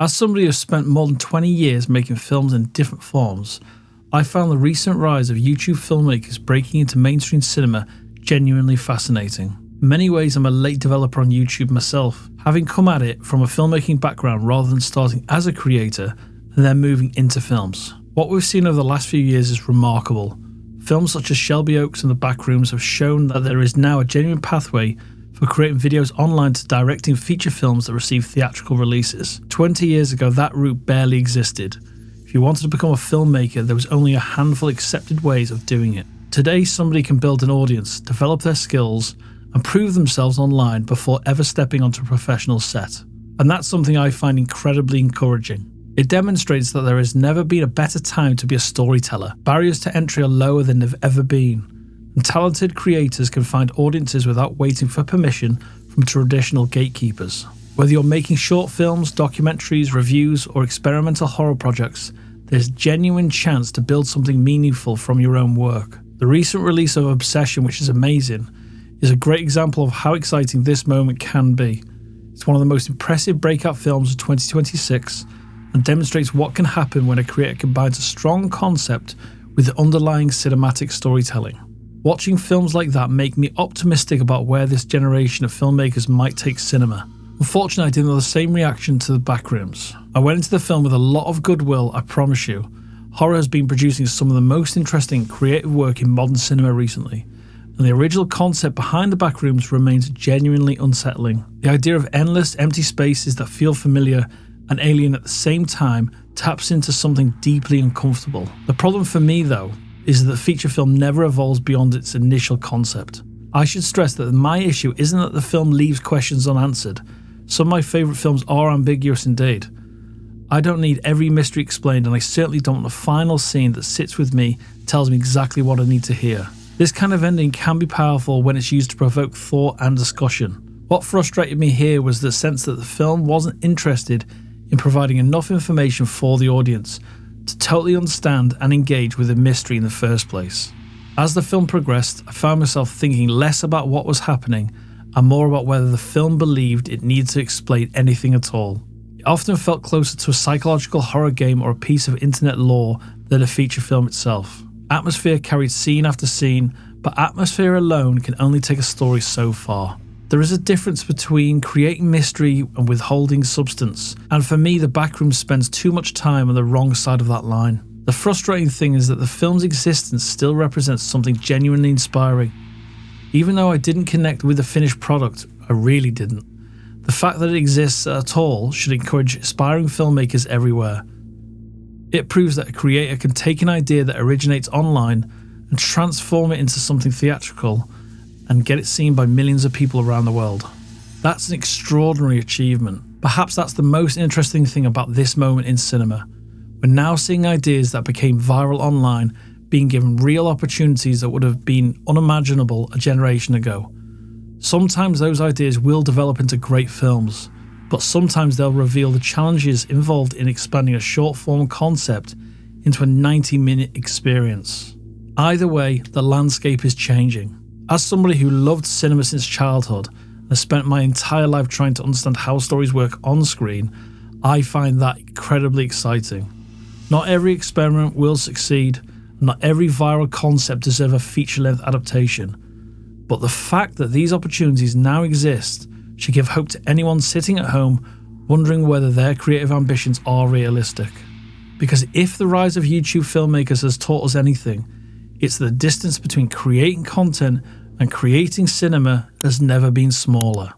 As somebody who has spent more than 20 years making films in different forms, I found the recent rise of YouTube filmmakers breaking into mainstream cinema genuinely fascinating. In many ways, I'm a late developer on YouTube myself, having come at it from a filmmaking background rather than starting as a creator and then moving into films. What we've seen over the last few years is remarkable. Films such as Shelby and the Backrooms have shown that there is now a genuine pathway for creating videos online to directing feature films that receive theatrical releases. 20 years ago, that route barely existed. If you wanted to become a filmmaker, there was only a handful of accepted ways of doing it. Today, somebody can build an audience, develop their skills, and prove themselves online before ever stepping onto a professional set. And that's something I find incredibly encouraging. It demonstrates that there has never been a better time to be a storyteller. Barriers to entry are lower than they've ever been, and talented creators can find audiences without waiting for permission from traditional gatekeepers. Whether you're making short films, documentaries, reviews, or experimental horror projects, there's a genuine chance to build something meaningful from your own work. The recent release of Obsession, which is amazing, is a great example of how exciting this moment can be. It's one of the most impressive breakout films of 2026 and demonstrates what can happen when a creator combines a strong concept with underlying cinematic storytelling. Watching films like that make me optimistic about where this generation of filmmakers might take cinema. Unfortunately, I didn't have the same reaction to the Backrooms. I went into the film with a lot of goodwill, I promise you. Horror has been producing some of the most interesting creative work in modern cinema recently, and the original concept behind the Backrooms remains genuinely unsettling. The idea of endless, empty spaces that feel familiar and alien at the same time taps into something deeply uncomfortable. The problem for me, though, is that the feature film never evolves beyond its initial concept. I should stress that my issue isn't that the film leaves questions unanswered. Some of my favourite films are ambiguous indeed. I don't need every mystery explained, and I certainly don't want a final scene that sits with me, tells me exactly what I need to hear. This kind of ending can be powerful when it's used to provoke thought and discussion. What frustrated me here was the sense that the film wasn't interested in providing enough information for the audience to totally understand and engage with the mystery in the first place. As the film progressed, I found myself thinking less about what was happening and more about whether the film believed it needed to explain anything at all. It often felt closer to a psychological horror game or a piece of internet lore than a feature film itself. Atmosphere carried scene after scene, but atmosphere alone can only take a story so far. There is a difference between creating mystery and withholding substance, and for me the Backrooms spends too much time on the wrong side of that line. The frustrating thing is that the film's existence still represents something genuinely inspiring. Even though I didn't connect with the finished product, I really didn't. The fact that it exists at all should encourage aspiring filmmakers everywhere. It proves that a creator can take an idea that originates online and transform it into something theatrical and get it seen by millions of people around the world. That's an extraordinary achievement. Perhaps that's the most interesting thing about this moment in cinema. We're now seeing ideas that became viral online being given real opportunities that would have been unimaginable a generation ago. Sometimes those ideas will develop into great films, but sometimes they'll reveal the challenges involved in expanding a short-form concept into a 90-minute experience. Either way, the landscape is changing. As somebody who loved cinema since childhood and has spent my entire life trying to understand how stories work on screen, I find that incredibly exciting. Not every experiment will succeed, and not every viral concept deserves a feature-length adaptation. But the fact that these opportunities now exist should give hope to anyone sitting at home wondering whether their creative ambitions are realistic. Because if the rise of YouTube filmmakers has taught us anything, it's that the distance between creating content and creating cinema has never been smaller.